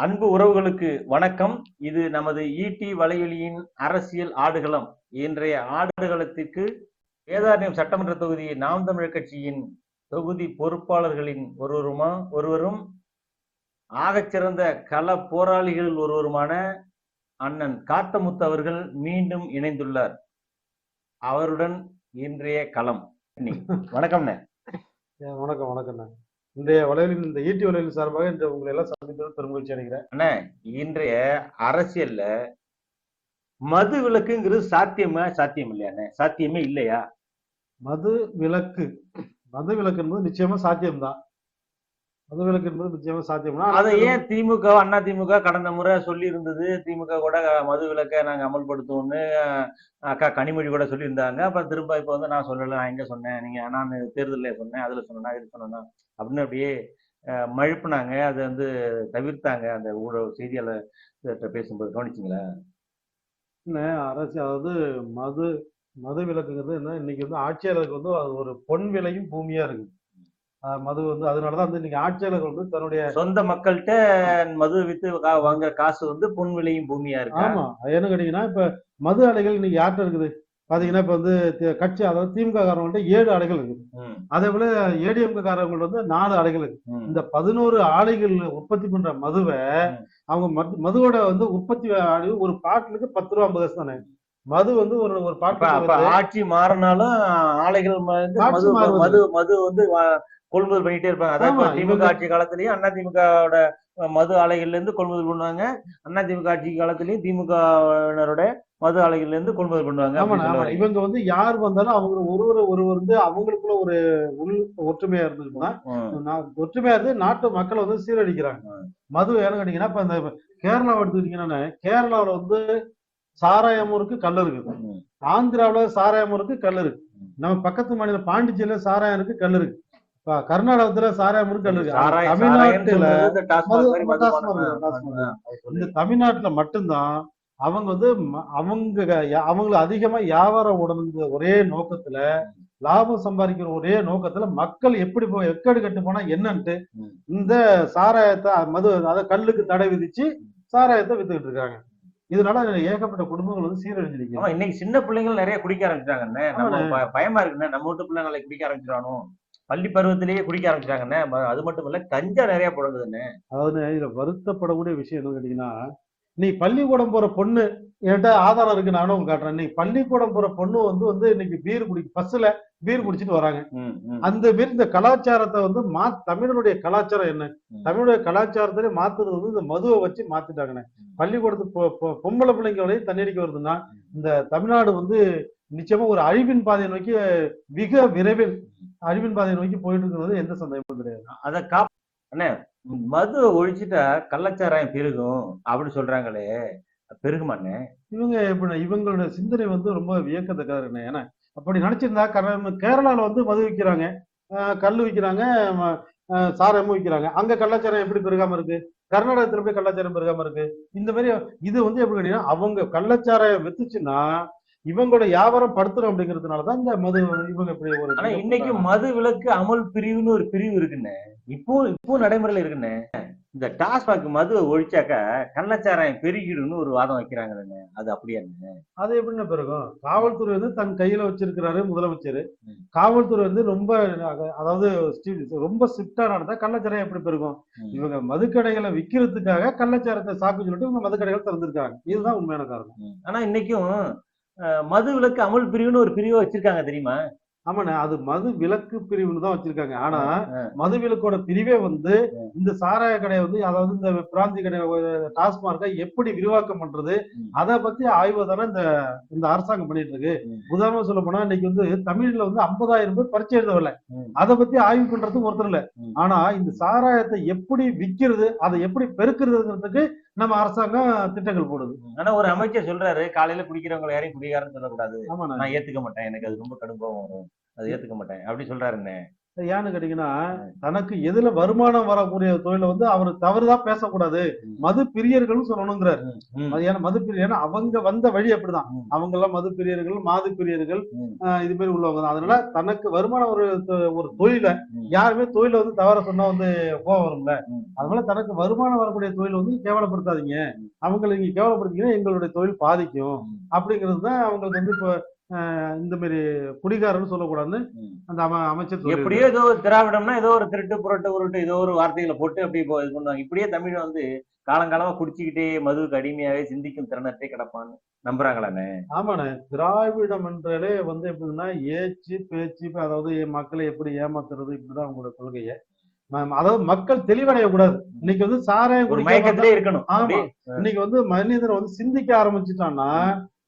அன்பு உறவுகளுக்கு வணக்கம். இது நமது ஈட்டி வலையொலியின் அரசியல் ஆடுகளம். இன்றைய ஆடுகளத்திற்கு வேதாரண்யம் சட்டமன்ற தொகுதி நாம் தமிழர் கட்சியின் தொகுதி பொறுப்பாளர்களின் ஒருவரும் ஆகச்சிறந்த கள போராளிகளில் ஒருவருமான அண்ணன் காத்தமுத்து அவர்கள் மீண்டும் இணைந்துள்ளார். அவருடன் இன்றைய களம். வணக்கம்ண்ணே. வணக்கம் வணக்கம்ண்ணா. இன்றைய வலையொலியின் இந்த ஈட்டி வலையொலி சார்பாக இன்று உங்களை எல்லாம் சந்திப்பது பெருமகிழ்ச்சி அடைகிறேன். அண்ணா, இன்றைய அரசியல்ல மது விலக்குங்கிறது சாத்தியம் இல்லையாண்ணே? சாத்தியமே இல்லையா? மது விலக்கு என்பது நிச்சயமா சாத்தியம்தான். மது விலக்கு என்பது நிச்சயமா சாத்தியம்னா அதை ஏன் திமுக அண்ணா திமுக கடந்த முறை சொல்லி இருந்தது, திமுக கூட மது விலக்கை நாங்க அமல்படுத்துவோம்னு அக்கா கனிமொழி கூட சொல்லியிருந்தாங்க. அப்புறம் திரும்ப இப்ப வந்து நான் சொல்லல, நான் எங்க சொன்னேன், நீங்க நான் தேர்தலில் சொன்னேன், அதுல சொன்னா இது சொன்னா அப்படின்னு அப்படியே மழுப்புனாங்க. அது வந்து தவிர்த்தாங்க அந்த ஊழல் செய்தியாளர் பேசும்போது. கவனிச்சிங்களா? அரசு அதாவது மது விலக்குங்கிறது என்ன, இன்னைக்கு வந்து ஆட்சியாளருக்கு வந்து அது ஒரு பொன் விலையும் பூமியா இருக்கு. மது வந்து அதனாலதான் வந்து இன்னைக்கு ஆட்சியாளர்கள் வந்து தன்னுடைய சொந்த மக்கள்கிட்ட மது வித்து வாங்குற காசு வந்து பொன் விலையும் பூமியா இருக்கு. ஆமா, என்ன கேட்டீங்கன்னா இப்ப மது ஆலைகள் இன்னைக்கு யார்கிட்ட இருக்குது பாத்தீங்கன்னா, இப்ப வந்து கட்சி அதாவது திமுக காரங்கள்ட்ட 7 ஆலைகள் இருக்குது. அதே போல ஏடிஎம்கே காரங்க வந்து 4 ஆலைகள் இருக்கு. இந்த 11 ஆலைகள் உற்பத்தி பண்ற மதுவை அவங்க மதுவோட வந்து உற்பத்தி ஒரு பாட்டிலுக்கு 10 ரூபா 50 தானே. மது வந்து ஒரு பாட்டு ஆட்சி மாறினாலும் ஆலைகள் மது வந்து கொள்முதல் பண்ணிட்டே இருப்பாங்க. அதாவது திமுக ஆட்சி காலத்திலயும் அண்ணா திமுக மது ஆலைகள்ல இருந்து கொள்முதல் பண்ணுவாங்க. அண்ணா திமுக ஆட்சி காலத்திலயும் திமுகவினரோட மது ஆலைகள்ல இருந்து கொள்முதல் பண்ணுவாங்க. இவங்க வந்து யார் வந்தாலும் அவங்க ஒருவர் வந்து அவங்களுக்குள்ள ஒரு உள் ஒற்றுமையா இருந்ததுன்னா ஒற்றுமையா இருந்து நாட்டு மக்களை வந்து சீரழிக்கிறாங்க. மது ஏன்னு கேட்டீங்கன்னா இப்ப இந்த கேரளாவை எடுத்துக்கிட்டீங்கன்னா, கேரளாவில வந்து சாராயமும் இருக்கு, கல் இருக்குது. ஆந்திராவில சாராயமும் இருக்கு, கல் இருக்கு. நம்ம பக்கத்து மாநிலம் பாண்டிச்சேரியில சாராயம் இருக்கு, கல் இருக்கு. கர்நாடகத்துல சாராயம் இருக்கு, கல் இருக்கு. தமிழ்நாட்டுல இந்த தமிழ்நாட்டுல மட்டும்தான் அவங்க வந்து அவங்களுக்கு அதிகமா வியாபாரம் உடம்பு ஒரே நோக்கத்துல, லாபம் சம்பாதிக்கிற ஒரே நோக்கத்துல மக்கள் எப்படி எக்கடு கட்டு போனா என்னன்ட்டு இந்த சாராயத்தை மது அதாவது கல்லுக்கு தடை விதிச்சு சாராயத்தை வித்துக்கிட்டு இருக்காங்க. இதனால ஏகப்பட்ட குடும்பங்கள் வந்து சீரழிஞ்சிருக்கு. இன்னைக்கு சின்ன பிள்ளைங்கள் நிறைய குடிக்க ஆரம்பிச்சாங்கன்னு பயமா இருக்குன்னு. நம்ம வீட்டு பிள்ளை நாளைக்கு குடிக்க ஆரம்பிச்சிடானோ, பள்ளி பருவத்திலேயே குடிக்க ஆரம்பிச்சாங்கன்னு. அது மட்டும் இல்ல, கஞ்சா நிறைய போடுறதுன்னு. அதாவது இதுல வருத்தப்படக்கூடிய விஷயம் என்ன கேட்டீங்கன்னா, நீ பள்ளிக்கூடம் போற பொண்ணு என்கிட்ட ஆதாரம் இருக்கு, நானும் காட்டுறேன். நீ பள்ளிக்கூடம் போற பொண்ணு வந்து இன்னைக்கு பஸ்ல பீர் குடிச்சிட்டு வராங்க. அந்த பீர் இந்த கலாச்சாரத்தை வந்து தமிழனுடைய கலாச்சாரம் என்ன, தமிழுடைய கலாச்சாரத்திலே மாத்துறது வந்து இந்த மதுவை வச்சு மாத்திட்டாங்கண்ணே. பள்ளிக்கூடத்துக்கு பொம்பளை பிள்ளைங்க வரையும் தண்ணீரிக்க வருதுன்னா இந்த தமிழ்நாடு வந்து நிச்சயமா ஒரு அழிவின் பாதையை நோக்கி, மிக விரைவில் அழிவின் பாதையை நோக்கி போயிட்டு இருக்கிறது எந்த சந்தேகமும் கிடையாது. அதை அண்ணே, மது ஒழிச்சுட்டா கள்ளச்சாராயம் பெருகும் அப்படின்னு சொல்றாங்களே, பெருகுமாண்ணே? இவங்களோட சிந்தனை வந்து ரொம்ப வியக்கத்தக்கது. ஏன்னா அப்படி நினைச்சிருந்தா கேரளால வந்து மது விற்கிறாங்க, கல் விற்கிறாங்க, சாராயமும் விற்கிறாங்க. அங்க கள்ளச்சாரம் எப்படி பெருகாம இருக்கு? கர்நாடகத்துல போய் கள்ளச்சாரம் பெருகாம இருக்கு? இந்த மாதிரி இது வந்து எப்படி கேட்டீங்கன்னா, அவங்க கள்ளச்சாராயம் வித்துச்சுன்னா இவங்களோட வியாபாரம் படுத்துரும் அப்படிங்கிறதுனாலதான் இந்த மது இவங்க இப்படி ஒரு. ஆனா இன்னைக்கு மது விலக்கு அமல் பிரிவுன்னு ஒரு பிரிவு இருக்குன்னு, இப்போ நடைமுறையில இருக்குன்னு. இந்த டாஸ்மாக் மது ஒழிச்சாக்க கள்ளச்சாராயம் பெருகிடுன்னு ஒரு வாதம் வைக்கிறாங்க. அது அப்படியா? அது எப்படின்னு பெருகும்? காவல்துறை வந்து தன் கையில வச்சிருக்கிறாரு முதலமைச்சர். காவல்துறை வந்து ரொம்ப அதாவது ரொம்ப ஸ்ட்ரிக்டா நடந்தா கள்ளச்சாராயம் எப்படி பெருகும்? இவங்க மதுக்கடைகளை விற்கிறதுக்காக கள்ளச்சாரத்தை சாக்கு சொல்லிட்டு இவங்க மதுக்கடைகள் திறந்திருக்காங்க. இதுதான் உண்மையான காரணம். ஆனா இன்னைக்கும் மது விலக்கு அமல் பிரிவுன்னு ஒரு பிரிவை வச்சிருக்காங்க, தெரியுமா? ஆமாண்ணே, அது மது விலக்கு பிரிவுன்னு தான் வச்சிருக்காங்க. ஆனா மது விலக்கோட பிரிவே வந்து இந்த சாராய கடையை வந்து, அதாவது இந்த பிராந்தி கடை டாஸ்மார்க்கை எப்படி விரிவாக்கம் பண்றது, அதை பத்தி ஆய்வு தானே இந்த அரசாங்கம் பண்ணிட்டு இருக்கு. உதாரணம் சொல்ல போனா இன்னைக்கு வந்து தமிழ்ல வந்து 50,000 பேர் பரீட்சை எழுதவில்லை. அதை பத்தி ஆய்வு பண்றதுக்கு ஒருத்தர் இல்ல. ஆனா இந்த சாராயத்தை எப்படி விற்கிறது, அதை எப்படி பெருக்கிறதுங்கிறதுக்கு நம்ம அரசாங்கம் திட்டங்கள் போடுது. ஆனா ஒரு அமைச்சர் சொல்றாரு, காலையில குடிக்கிறவங்க யாரையும் குடிகாரன்னு சொல்லக்கூடாது, நான் ஏத்துக்க மாட்டேன், எனக்கு அது ரொம்ப கடுப்பாக வரும், அது ஏத்துக்க மாட்டேன் அப்படி சொல்றாருன்னு. ஏன்னு கேட்டீங்கன்னா தனக்கு எதுல வருமானம் வரக்கூடிய தொழில வந்து அவர் தவறுதான் பேசக்கூடாது. மது பிரியர்கள் சொல்லணுங்கிறாரு. ஏன்னா மது பிரியர், ஏன்னா அவங்க வந்த வழி அப்படிதான். அவங்க எல்லாம் மது பிரியர்கள், மாது பிரியர்கள், இது மாதிரி உள்ளவங்க தான். அதனால தனக்கு வருமானம் ஒரு தொழில யாருமே தொழில வந்து தவற சொன்னா வந்து கோவம் வரும்ல. அதனால தனக்கு வருமானம் வரக்கூடிய தொழில் வந்து கேவலப்படுத்தாதீங்க. அவங்களை நீங்க கேவலப்படுத்தீங்கன்னா எங்களுடைய தொழில் பாதிக்கும் அப்படிங்கிறது தான் அவங்களுக்கு வந்து இப்ப இந்த மாதிரி குடிகாரன்னு சொல்லக்கூடாதுன்னு அந்த அமைச்சர் எப்படியோ ஏதோ ஒரு திராவிடம்னா ஏதோ ஒரு திருட்டு புரட்டு உருட்டு ஏதோ ஒரு வார்த்தைகளை போட்டு அப்படியே இது பண்ணுவாங்க. இப்படியே தமிழ் வந்து காலங்காலமா குடிச்சுக்கிட்டே மதுவுக்கு அடிமையாவே சிந்திக்கும் திறனற்றே கிடப்பான்னு நம்புறாங்களானே. ஆமாண்ணே, திராவிடம் என்றாலே வந்து எப்படின்னா ஏச்சு பேச்சு, அதாவது மக்களை எப்படி ஏமாத்துறது, இப்படிதான் அவங்களோட கொள்கையை. அதாவது மக்கள் தெளிவடைய கூடாது. இன்னைக்கு வந்து சாராயம் ஒரு மயக்கத்திலே இருக்கணும். ஆமா, இன்னைக்கு வந்து மனிதன் வந்து சிந்திக்க ஆரம்பிச்சுட்டான்னா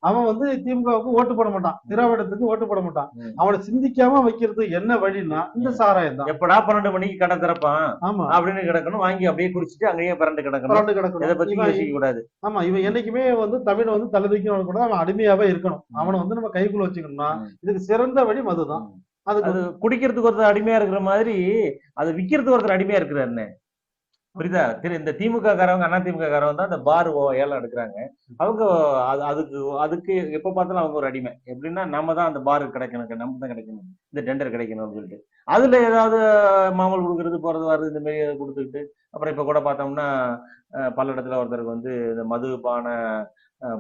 அவன் வந்து திமுகவுக்கு ஓட்டு போட மாட்டான், திராவிடத்துக்கு ஓட்டு போட மாட்டான். அவனை சிந்திக்காம வைக்கிறது என்ன வழின்னா இந்த சாராயம் தான். எப்படா 12 மணிக்கு கடை திறப்பான் ஆமா அப்படின்னு கிடக்கணும், வாங்கி அப்படியே குடிச்சிட்டு அங்கேயே பரண்டு கிடக்கணும். இதை பத்தி யோசிக்க கூடாது. ஆமா, இவன் என்னைக்குமே வந்து தமிழை வந்து தலைவிக்கு கூட அவன் அடிமையாவே இருக்கணும். அவனை வந்து நம்ம கைக்குள்ள வச்சுக்கணும்னா இதுக்கு சிறந்த வழி மதுதான். அது குடிக்கிறதுக்கு ஒருத்தர் அடிமையா இருக்கிற மாதிரி அது விக்கிறதுக்கு ஒருத்தர் அடிமையா இருக்கிறாருன்னு புரியுதா? இந்த திமுக காரவங்க, அண்ணா திமுக காரவங்க தான் இந்த பார் ஏலம் எடுக்கிறாங்க. அவங்க அதுக்கு அதுக்கு எப்ப பார்த்தாலும் அவங்க ஒரு அடிமை. எப்படின்னா நம்ம தான் அந்த பாரு கிடைக்கணும், நம்ம தான் கிடைக்கணும், இந்த டெண்டர் கிடைக்கணும்னு சொல்லிட்டு அதுல ஏதாவது மாமல் கொடுக்கறது போறது வர்றது இந்த மாதிரி கொடுத்துக்கிட்டு அப்புறம் இப்ப கூட பார்த்தோம்னா பல்லடத்துல ஒருத்தருக்கு வந்து இந்த மதுபான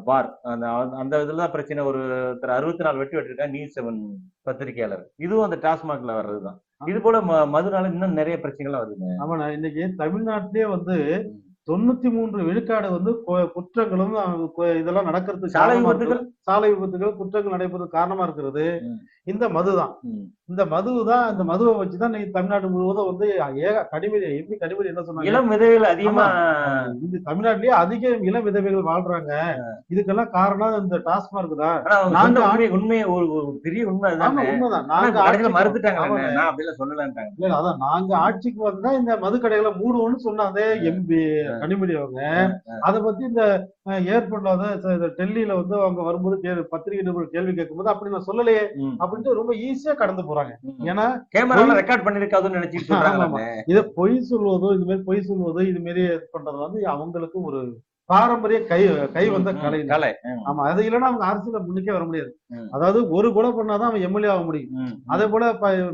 பார் அந்த அந்த இதுலதான் பிரச்சனை. ஒருத்தர் 64 வெட்டி வெட்டிருக்காங்க, நியூஸ் 7 பத்திரிகையாளர். இதுவும் அந்த டாஸ்மாக்ல வர்றதுதான். இது போல மதுனால இன்னும் நிறைய பிரச்சனைகள் வருதுங்க. ஆமாண்ணா, இன்னைக்கு தமிழ்நாட்டிலேயே வந்து 93 விழுக்காடு வந்து குற்றங்களும் இதெல்லாம் நடக்கிறதுக்கு சாலை விபத்துகள் குற்றங்கள் நடைபெறதுக்கு காரணமா இருக்கிறது இந்த மதுதான். இந்த மதுவை வச்சுதான் இன்னைக்கு தமிழ்நாடு முழுவதும் வந்து கனிமொழி என்ன சொன்னாங்க, இளம் விதவைகள் அதிகமா இந்த தமிழ்நாட்டிலேயே அதிக இளம் விதவைகள் வாழ்றாங்க. இதுக்கெல்லாம் காரணம் இந்த டாஸ்மார்க் தான். உண்மையை ஒரு பெரிய உண்மைதான். அதான் நாங்க ஆட்சிக்கு வந்தா இந்த மது கடைகளை மூடுவோம்னு சொன்னாங்க எம்பி கனிமொழி அவங்க. அதை பத்தி இந்த ஏற்படாத டெல்லியில வந்து அவங்க வரும்போது பத்திரிகை நிருபர் கேள்வி கேட்கும்போது அப்படி நான் சொல்லலையே அப்படின்ட்டு ரொம்ப ஈஸியா கடந்து போறாங்க. ஏன்னா கேமரால ரெக்கார்ட் பண்ணிருக்காதுன்னு நினைச்சிட்டு சொல்றாங்க. இத பொய் சொல்வதோ இது மாதிரி பொய் சொல்வதோ இது மாதிரி பண்றது வந்து அவங்களுக்கு ஒரு பாரம்பரிய கை வந்த கலை. ஆமா, அது இல்லைன்னா அவங்க அரசியல முன்னுக்கே வர முடியாது. அதாவது ஒரு கொலை பண்ணாதான் அவன் எம்எல்ஏ ஆக முடியும், அதே போல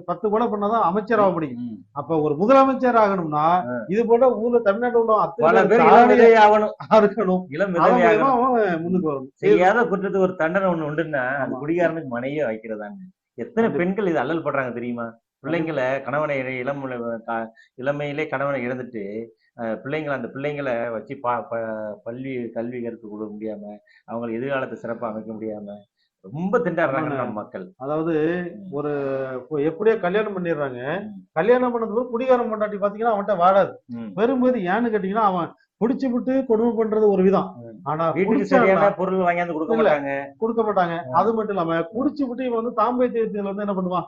10 கொலை பண்ணாதான் அமைச்சர் ஆக முடியும். அப்ப ஒரு முதலமைச்சர் ஆகணும்னா இது போல ஊர்ல தமிழ்நாட்டில் உள்ள இருக்கணும், முன்னுக்கு வரணும். செய்யாத குற்றத்துக்கு ஒரு தண்டனை ஒண்ணு உண்டுன்னா அது குடிகாரனுக்கு மனையே வைக்கிறதாங்க. எத்தனை பெண்கள் இது அல்லல் படுறாங்க தெரியுமா? பிள்ளைங்களை கணவனை இளமையிலே கணவனை இழந்துட்டு அந்த பிள்ளைங்களை வச்சு பள்ளி கல்வி கருத்து கொடுக்க முடியாம அவங்களை எதிர்காலத்தை சிறப்பா அமைக்க முடியாம ரொம்ப திண்டாடுறாங்க நம்ம மக்கள். அதாவது ஒரு எப்படியோ கல்யாணம் பண்ணிடுறாங்க, கல்யாணம் பண்ணது குடிகாரம் பொண்டாட்டி பாத்தீங்கன்னா அவன்கிட்ட வாழாது. பெரும்போது ஏன்னு கேட்டீங்கன்னா அவன் குடிச்சு விட்டு கொடுமை பண்றது ஒரு விதம். ஆனா பொருள் வாங்கி கொடுக்க மாட்டாங்க. அது மட்டும் இல்லாம குடிச்சு விட்டு இவன் வந்து தாம்பத்தியத்துல வந்து என்ன பண்ணுவான்,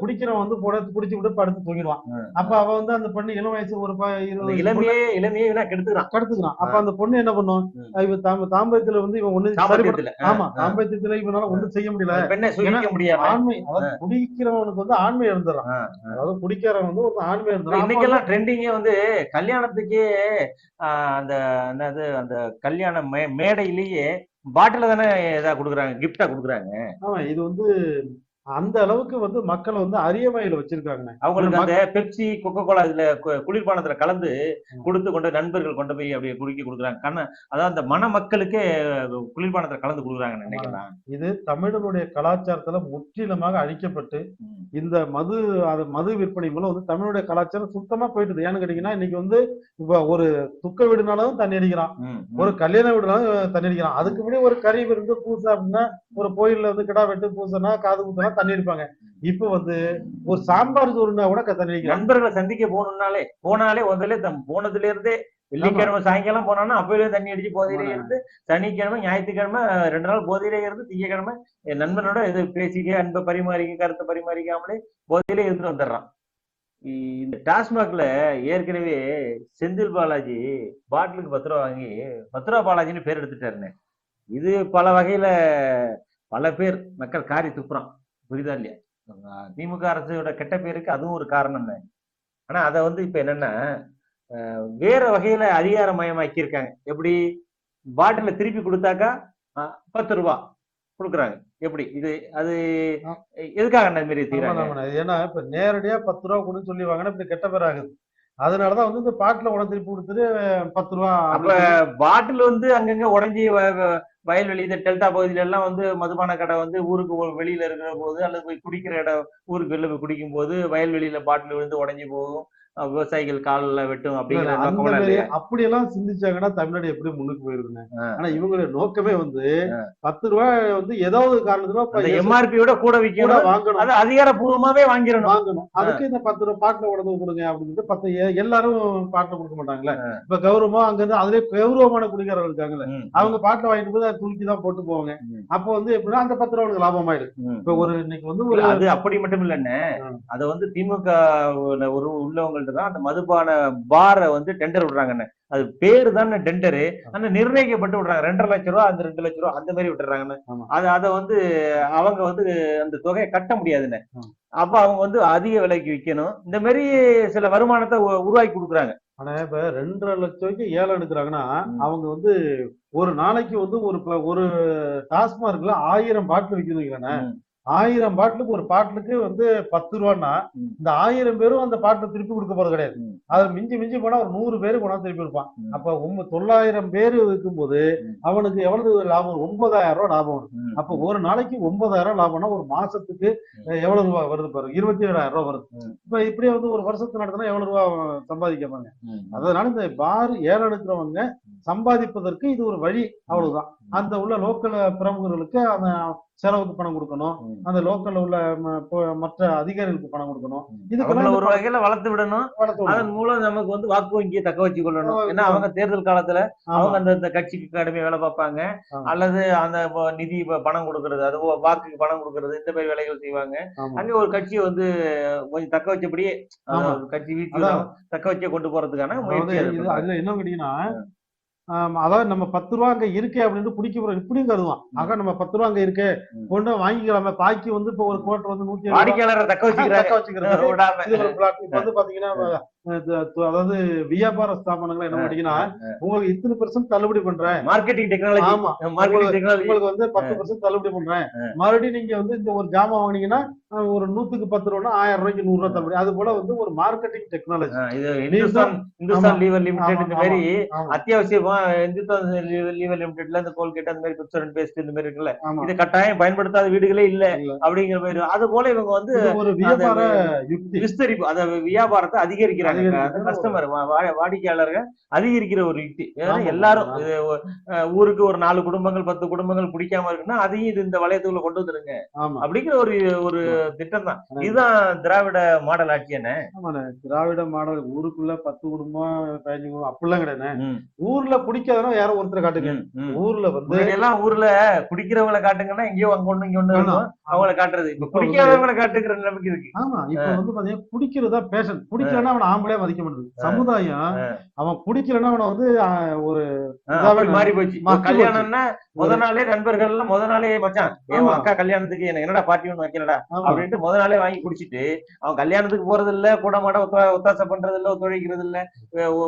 குடிக்கிறவன் வந்து குடிச்சு விட்டு படுத்து தூங்கிடுவான். அப்ப அவன் வந்து அந்த பொண்ணு இளம் வயசு ஒரு இளமையே கெடுத்துக்கிறான். அப்ப அந்த பொண்ணு என்ன பண்ணும், இவன் தாம்பத்தியத்துல வந்து இவன் ஒண்ணு தாம்பத்தியத்துல இவனால ஒண்ணும் செய்ய முடியல. ஆண்மை, அதாவது குடிக்கிறவனுக்கு வந்து ஆண்மை இருந்துறான். அதாவது குடிக்கிறவன் வந்து ஒரு ஆண்மை இருந்துறான். இன்னைக்கெல்லாம் ட்ரெண்டிங்கே வந்து கல்யாணத்துக்கே அந்த என்னது அந்த கல்யாண மேடையிலேயே பாட்டில தானே ஏதாவது கொடுக்குறாங்க, கிஃப்டா கொடுக்குறாங்க. ஆமா, இது வந்து அந்த அளவுக்கு வந்து மக்களை வந்து அரியமையில வச்சிருக்காங்க. அவங்களுக்கு அந்த பெப்சி கொக்கோ கோலா இதுல குளிர்பானத்துல கலந்து கொடுத்து கொண்டு நண்பர்கள் கொண்டு போய் அப்படியே குடிக்க கொடுக்குறாங்க. அதாவது அந்த மன மக்களுக்கே குளிர்பானத்துல கலந்து கொடுக்குறாங்கன்னு நினைக்கலாம். இது தமிழனுடைய கலாச்சாரத்துல முற்றிலுமாக அழிக்கப்பட்டு இந்த மது விற்பனை மூலம் வந்து தமிழுடைய கலாச்சாரம் சுத்தமா போயிட்டு. ஏன்னு கேட்டீங்கன்னா இன்னைக்கு வந்து இப்ப ஒரு துக்க வீடுனாலும் தண்ணி அடிக்கிறான், ஒரு கல்யாண வீடுனாலும் தண்ணி அடிக்கிறான். அதுக்கு முன்னாடி ஒரு கறி விருந்து பூசை அப்படின்னா ஒரு கோயில்ல வந்து கிடா வெட்டு பூசைனா காது குத்துனா தண்ணி அடிப்பாங்க. இப்ப வந்து ஒரு சாம்பார் சோறுனா கூட தண்ணி அடிக்கிறாங்க. நண்பர்களை சந்திக்க போனாலே போனதுல இருந்தே வெள்ளிக்கிழமை சாயங்காலம் போனாலும் அப்பவே தண்ணி அடிச்சு போதையிலே இருந்து, சனிக்கிழமை ஞாயிற்றுக்கிழமை 2 நாள் போதையிலே இருந்து, திங்கக்கிழமை என் நண்பனோட இது பேசிக்க அன்பை பரிமாறிக்க கருத்தை பரிமாறிக்காமலே போதையிலே இருந்துட்டு வந்துடுறான். இந்த டாஸ்மாக்ல ஏற்கனவே செந்தில் பாலாஜி பாட்டிலுக்கு 10 ரூபா வாங்கி 10 ரூபா பாலாஜின்னு பேர் எடுத்துட்டாருன்னு. இது பல வகையில பல பேர் மக்கள் காரி துப்புறான், புரியுதா இல்லையா? திமுக அரசோட கெட்ட பேருக்கு அதுவும் ஒரு காரணம் தான். ஆனா அதை வந்து இப்ப என்னன்னா வேற வகையில அதிகாரமயமாக்கி இருக்காங்க. எப்படி பாட்டில திருப்பி கொடுத்தாக்கா 10 ரூபா கொடுக்குறாங்க. எப்படி இது அது எதுக்காக அந்த மாதிரி செய்யறாங்க? ஏன்னா இப்ப நேரடியா 10 ரூபா கொடுன்னு சொல்லி வாங்கினா இப்படி கெட்ட பேர் ஆகுது. அதனாலதான் வந்து இந்த பாட்டில உடனே திருப்பி கொடுத்துட்டு 10 ரூபா. அப்ப பாட்டில் வந்து அங்கங்க உடஞ்சி வயல்வெளி இந்த டெல்டா பகுதியில எல்லாம் வந்து மதுபான கடை வந்து ஊருக்கு வெளியில இருக்கிற போது அல்லது போய் குடிக்கிற இடம் ஊருக்கு வெளில போய் குடிக்கும் போது வயல்வெளியில பாட்டில் விழுந்து உடஞ்சி போகும், விவசாயிகள் கால்ல வெட்டும் அப்படிங்கிற நோக்கம்லாம் இல்லையா? அப்படியெல்லாம் சிந்திச்சாங்கன்னா தமிழ்நாடு எப்படி முன்னுக்கு போயிருக்குங்க. ஆனா இவங்களுடைய நோக்கமே வந்து 10 ரூபா வந்து ஏதாவது காரணத்துல எம்ஆர்பியோட கூட விற்கணும், வாங்கணும், அது அதிகாரப்பூர்வமாவே வாங்கணும். அதுக்கு இந்த 10 ரூபா பாட்டில உடனே கொடுங்க அப்படின்னு எல்லாரும் பாட்டில கொடுக்க மாட்டாங்களே. இப்ப கௌரவமா அங்க இருந்து அதுலயே கௌரவமான குடிகாரர்கள் இருக்காங்கல்ல, அவங்க பாட்டில வாங்கிட்டு போது துருக்கி தான் போட்டு போவாங்க. அப்ப வந்து எப்படின்னா அந்த 10 ரூபா உனக்கு லாபம் ஆயிடுது. இப்ப ஒரு இன்னைக்கு வந்து ஒரு அது அப்படி மட்டும் இல்லைன்னு அதை வந்து திமுக ஒரு உள்ளவங்கள்ட்ட தான் அந்த மதுபான பாரை வந்து டெண்டர் விடுறாங்கன்னு. அது பேரு தானே டெண்டரு, ஆனா நிர்ணயிக்கப்பட்டு விடுறாங்க. 2,50,000 ரூபா அந்த 2,00,000 ரூபா அந்த மாதிரி விட்டுறாங்கன்னு. அதை வந்து அவங்க வந்து அந்த தொகையை கட்ட முடியாதுன்னு. அப்ப அவங்க வந்து அதிக விலைக்கு விற்கணும். இந்த மாதிரி சில வருமானத்தை உருவாக்கி கொடுக்குறாங்க. ஆனா இப்ப 2,50,000 ஏலம் எடுக்கிறாங்கன்னா அவங்க வந்து ஒரு நாளைக்கு வந்து ஒரு டாஸ்மார்க்ல 1000 பாட்டில் விற்கணுங்கிறானே. 1000 பாட்டிலுக்கு ஒரு பாட்டிலுக்கு வந்து 10 ரூபான்னா இந்த 1000 பேரும் அந்த பாட்டில திருப்பி கொடுக்க போறது கிடையாது. அது மிஞ்சி போனா ஒரு 100 பேரு கொண்டாந்து திருப்பி கொடுப்பான். அப்ப 900 பேரு இருக்கும்போது அவனுக்கு எவ்வளவு லாபம்? 9,000 ரூபாய் லாபம் வரும். அப்ப ஒரு நாளைக்கு 9,000 லாபம்னா ஒரு மாசத்துக்கு எவ்வளவு ரூபாய் வருது பாரு? 27,000 ரூபாய் வருது. இப்ப இப்படியே வந்து ஒரு வருஷத்துக்கு நடத்தினா எவ்வளவு ரூபாய் சம்பாதிக்கப்பாங்க. அதனால இந்த பார் ஏலம் எடுக்கிறவங்க சம்பாதிப்பதற்கு இது ஒரு வழி, அவ்வளவுதான். அந்த உள்ள லோக்கல் பிரமுகர்களுக்கு அந்த செலவுக்கு பணம் கொடுக்கணும், அந்த லோக்கல்ல உள்ள மற்ற அதிகாரிகளுக்கு பணம் கொடுக்கணும். இதுக்கு ஒரு வகையில வளர்த்து விடணும். அதன் மூலம் நமக்கு வந்து வாக்கு வங்கியை தக்க வச்சு கொள்ளணும். ஏன்னா அவங்க தேர்தல் காலத்துல அவங்க அந்த கட்சிக்கு கடுமையா வேலை பார்ப்பாங்க, அல்லது அந்த நிதி பணம் கொடுக்கறது, அது வாக்குக்கு பணம் கொடுக்கறது, இந்த மாதிரி வேலைகள் செய்வாங்க. அங்க ஒரு கட்சியை வந்து கொஞ்சம் தக்க வச்சபடியே கட்சி வீட்டுல தக்க வச்சே கொண்டு போறதுக்கான முயற்சி. அதுல என்ன கேட்டீங்கன்னா அதாவது நம்ம 10 ரூபா அங்க இருக்கே அப்படின்னு பிடிக்க போறோம் இப்படியும் கருதுவான். ஆக நம்ம 10 ரூபா அங்க இருக்கு கொண்டு வாங்கிக்கலாம. பாக்கி வந்து இப்ப ஒரு கோட்டர் வந்து 100 வாடிக்கையாளரை தக்க வச்சுக்கிறாங்க. இப்ப வந்து பாத்தீங்கன்னா அதாவது வியாபார ஸ்தாபனங்கள் என்ன பண்ணீங்கன்னா உங்களுக்கு இத்தனை % தள்ளுபடி பண்றேன், மார்க்கெட்டிங் டெக்னாலஜி, உங்களுக்கு வந்து 10% தள்ளுபடி பண்றேன். மறுபடியும் நீங்க வந்து இந்த ஒரு ஜாமான் வாங்கினீங்கன்னா ஒரு 100க்கு 10 ரூபா 1000 ரூபாய்க்கு 100 ரூபாய் தள்ளுபடி. அது போல வந்து ஒரு marketing technology. Hindustan lever limited இந்த மாதிரி அத்தியாவசியமா இந்துஸ்தான் லீவர் லிமிடெட்ல இந்த கோல்கேட் அந்த மாதிரி பெப்சோடென்ட் பேஸ்ட் இந்த மாதிரி இருக்குல்ல, இது கட்டாயம் பயன்படுத்தாத வீடுகளே இல்ல அப்படிங்கிற மாதிரி. அது போல இவங்க வந்து ஒரு வியாபார யுக்தி விஸ்தரிப்பு, அந்த வியாபாரத்தை அதிகரிக்கிறாங்க. கஸ்டமர் வாடிக்கையாளர்கள் அதிகரிக்கிற ஒரு யுக்தி. எல்லாரும் ஊருக்கு ஒரு 4 குடும்பங்கள் 10 குடும்பங்கள் பிடிக்காம இருக்குன்னா அதையும் இது இந்த வளையத்துக்குள்ள கொண்டு வந்துருங்க அப்படிங்கிற ஒரு திட்டம் தான். இதுதான் திராவிட மாடல் ஆட்சி. என்ன திராவிட மாடல்? ஊருக்குள்ள 10 குடும்பம் 15 குடும்பம் அப்படிலாம் கிடையாது. ஊர்ல குடிக்காதனா யாரும் ஒருத்தர் காட்டுங்க. ஊர்ல வந்து எல்லாம் ஊர்ல குடிக்கிறவங்களை காட்டுங்கன்னா எங்கேயோ அங்க ஒண்ணு இங்க ஒண்ணு அவங்களை காட்டுறது. இப்ப குடிக்காதவங்களை காட்டுகிற நிலைமைக்கு இருக்கு. ஆமா, இப்ப வந்து பாத்தீங்கன்னா குடிக்கிறதா பேஷன். குடிக்கலன்னா அவன் ஆம்பளே மதிக்க மாட்டேங்குது சமுதாயம். அவன் குடிக்கலன்னா அவனை வந்து ஒரு மாறி போச்சு. கல்யாணம்னா முத நாளே நண்பர்கள் எல்லாம் முத நாளே மச்சான் அக்கா கல்யாணத்துக்கு எனக்கு என்னடா பார்ட்டி ஒண்ணு வைக்கலடா அப்படின்ட்டு முத நாளே வாங்கி குடிச்சிட்டு அவன் கல்யாணத்துக்கு போறது இல்ல, கூட மாட ஒத்தாசை பண்றது இல்ல, ஒத்துழைக்கிறது இல்ல,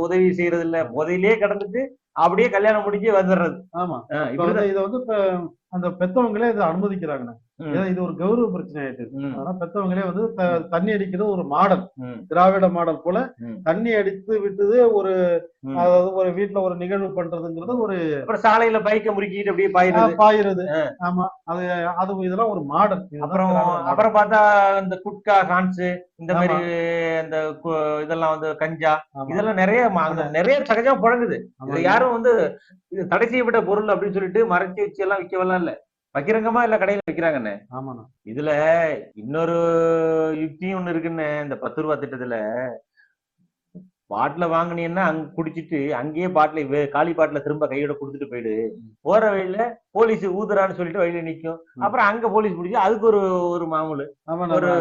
உதவி செய்யறது இல்ல, போதையிலேயே கடந்துட்டு அப்படியே கல்யாணம் முடிஞ்சு வந்துடுறது. ஆமா, இதை வந்து அந்த பெத்தவங்களே இதை அனுமதிக்கிறாங்க. இது ஒரு கௌரவ பிரச்சனை ஆயிட்டு. ஆனா பெத்தவங்களே வந்து தண்ணி அடிக்கிறது ஒரு மாடல், திராவிட மாடல் போல தண்ணி அடித்து விட்டது. ஒரு அதாவது ஒரு வீட்டுல ஒரு நிகழ்வு பண்றதுங்கிறது ஒரு சாலையில பைக்க முறுக்கிட்டு அப்படியே பாயிறது. ஆமா, அது இதெல்லாம் ஒரு மாடல். அப்புறம் பார்த்தா இந்த குட்கா ஹான்ஸ் இந்த மாதிரி இந்த இதெல்லாம் வந்து கஞ்சா இதெல்லாம் நிறைய சகஜமா புழங்குது. யாரும் வந்து இது தடை செய்யப்பட்ட பொருள் அப்படின்னு சொல்லிட்டு மறைச்சு வச்சு எல்லாம் விற்கவெல்லாம் இல்ல, பகிரங்கமா இல்ல கடையில வைக்கிறாங்கன்னு. இதுல இன்னொரு யுக்தியும் ஒண்ணு இருக்குன்னு. இந்த 10 ரூபாய் திட்டத்துல பாட்டில வாங்கினீங்கன்னா அங்க குடிச்சிட்டு அங்கேயே பாட்டில காலி பாட்டில திரும்ப கையோட குடுத்துட்டு போயிடு. போற வழியில போலீஸ் ஊதுறான்னு சொல்லிட்டு வழியில நிக்கும். அப்புறம் அங்க போலீஸ் பிடிச்சி அதுக்கு ஒரு மாமூலு ஒரு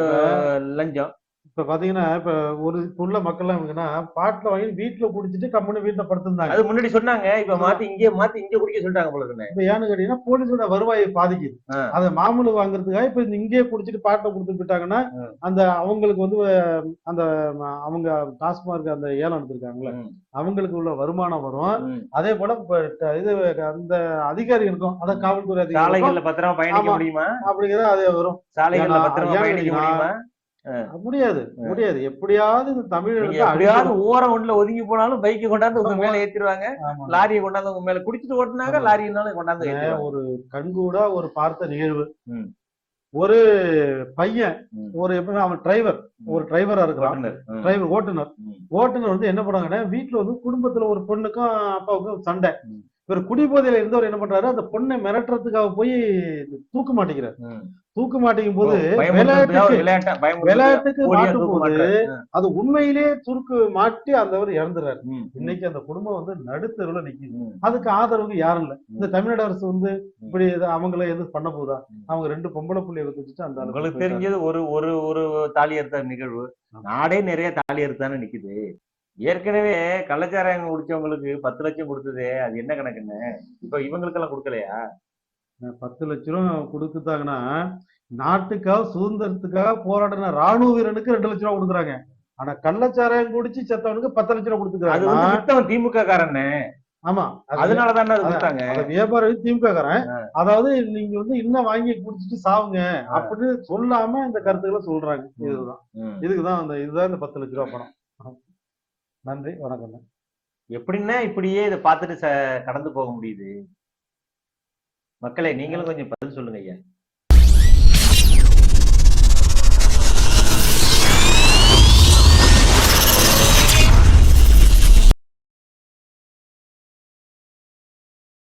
லஞ்சம். இப்ப பாத்தீங்கன்னா இப்ப இப்ப உள்ள மக்கள் எல்லாம் பாட்டில வாங்கி வீட்டுல குடிச்சிட்டு கம்முன்னு வீட்டுல படுத்திருந்தாங்க. அது முன்னாடி சொன்னாங்க. இப்ப மாத்தி இங்கே குடிக்க சொல்லிட்டாங்க போல இருக்குண்ணே. இப்ப ஏன்னு கேட்டீங்கன்னா போலீஸோட வருவாயை பாதிக்குது. அதை மாமூலு வாங்குறதுக்காக இப்ப இங்கேயே குடிச்சிட்டு பாட்டில கொடுத்து போயிட்டாங்கன்னா அந்த அவங்களுக்கு வந்து அந்த அவங்க டாஸ்மார்க் அந்த ஏலம் எடுத்திருக்காங்கல்ல அவங்களுக்கு உள்ள வருமானம் வரும். அதே போல இது அந்த அதிகாரிகளுக்கும் அதான் காவல்துறை சாலைகள்ல பத்திரமா பயணிக்க முடியுமா அப்படிங்கிறது அது வரும். சாலைகள்ல பத்திரமா பயணிக்க முடியுமா முடியாது முடியாது. எப்படியாவது இந்த தமிழ் எப்படியாவது ஓரம் ஒண்ணுல ஒதுங்கி போனாலும் பைக்கை கொண்டாந்து உங்க மேல ஏத்திடுவாங்க. லாரியை கொண்டாந்து உங்க மேல குடிச்சிட்டு ஓட்டுனாங்க லாரியினாலும் கொண்டாந்து ஒரு கண்கூட ஒரு பார்த்த நிகழ்வு. ஒரு பையன் ஒரு எப்படி அவன் ஒரு டிரைவரா இருக்கிறான். ஓட்டுநர் வந்து என்ன பண்ணாங்கன்னா வீட்டுல வந்து குடும்பத்துல ஒரு பொண்ணுக்கும் அப்பாவுக்கும் சண்டை. இவர் குடிபோதையில இருந்தவர் என்ன பண்றாரு அந்த பொண்ணை மிரட்டுறதுக்காக போய் தூக்க மாட்டேங்கிறார். தூக்க மாட்டேங்கும் போது விளையாட்டுக்கு மாட்டும் போது அது உண்மையிலே சுருக்கு மாட்டி அந்தவர் இறந்துறாரு. இன்னைக்கு அந்த குடும்பம் வந்து நடுத்தருவுல நிக்குது. அதுக்கு ஆதரவு யாரும் இல்ல. இந்த தமிழ்நாடு அரசு வந்து இப்படி அவங்கள எதுவும் பண்ண போதா? அவங்க 2 பொம்பளை புள்ளைய வச்சுட்டு அந்த உங்களுக்கு தெரிஞ்சது ஒரு தாலி அறுத்த நிகழ்வு. நாடே நிறைய தாலி அறுத்தானு நிக்குது. ஏற்கனவே கள்ளச்சாராயம் குடிச்சவங்களுக்கு 10 லட்சம் கொடுத்ததே அது என்ன கணக்குன்னு இப்ப இவங்களுக்கெல்லாம் கொடுக்கலையா? 10 லட்சம் ரூபாய் கொடுத்துட்டாங்கன்னா நாட்டுக்காக சுதந்திரத்துக்காக போராடின ராணுவ வீரனுக்கு 2 லட்சம் ரூபாய் கொடுக்குறாங்க. ஆனா கள்ளச்சாராயம் குடிச்சு செத்தவனுக்கு 10 லட்சம் ரூபாய் கொடுத்துருக்காங்க. திமுக காரன்னு. ஆமா அதனாலதான் கொடுத்தாங்க. வியாபாரம் திமுக காரன். அதாவது நீங்க வந்து இன்னும் வாங்கி குடிச்சிட்டு சாவுங்க அப்படின்னு சொல்லாம இந்த கருத்துக்களை சொல்றாங்க. இதுதான் இதுதான் இந்த 10 லட்சம் ரூபாய் பணம். நன்றி, வணக்கம். எப்படின்னா இப்படியே இதை பார்த்துட்டு கடந்து போக முடியுது? மக்களே நீங்களும் கொஞ்சம் பதில் சொல்லுங்க.